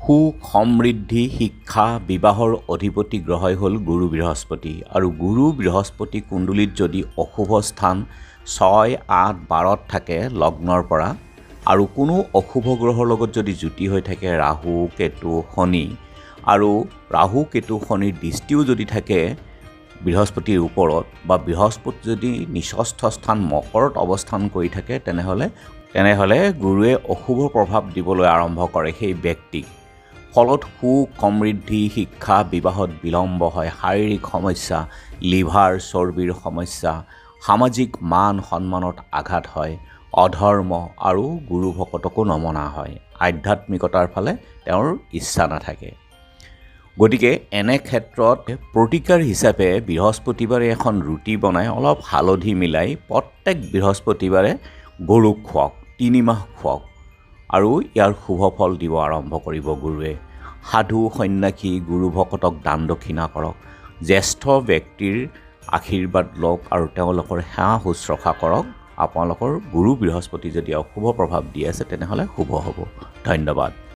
সুখ সমৃদ্ধি শিক্ষা বিবাহৰ অধিপতি গ্ৰহই হ'ল গুৰু বৃহস্পতি আৰু গুৰু বৃহস্পতি কুণ্ডলীত যদি অশুভ স্থান 6, 8, 12ত থাকে লগ্নৰ পৰা আৰু কোনো অশুভ গ্ৰহৰ লগত যদি যুতি হৈ থাকে ৰাহু কেতু শনি আৰু ৰাহু কেতু শনিৰ দৃষ্টিও যদি থাকে বৃহস্পতিৰ ওপৰত বা বৃহস্পতি যদি নিচস্থ স্থান মকৰত অৱস্থান কৰি থাকে তেনেহ'লে গুৰুৱে অশুভ প্ৰভাৱ দিবলৈ আৰম্ভ কৰে সেই ব্যক্তিক। ফলত সুখ সমৃদ্ধি শিক্ষা বিবাহত বিলম্ব হয়, শাৰীৰিক সমস্যা, লিভাৰ চৰ্বিৰ সমস্যা, সামাজিক মান সন্মানত আঘাত হয়, অধৰ্ম আৰু গুৰু ভকতকো নমনা হয়, আধ্যাত্মিকতাৰ ফালে তেওঁৰ ইচ্ছা নাথাকে। গতিকে এনে ক্ষেত্ৰত প্ৰতিকাৰ হিচাপে বৃহস্পতিবাৰে এখন ৰুটি বনাই অলপ হালধি মিলাই প্ৰত্যেক বৃহস্পতিবাৰে গৰুক খুৱাওক, 3 মাহ খুৱাওক আৰু ইয়াৰ শুভ ফল দিব আৰম্ভ কৰিব গুৰুৱে। সাধু সন্ন্যাসী গুৰু ভকতক দান দক্ষিণা কৰক, জ্যেষ্ঠ ব্যক্তিৰ আশীৰ্বাদ লওক আৰু তেওঁলোকৰ সেৱা শুশ্ৰূষা কৰক। আপোনালোকৰ গুৰু বৃহস্পতি যদি অশুভ প্ৰভাৱ দি আছে তেনেহ'লে শুভ হ'ব। ধন্যবাদ।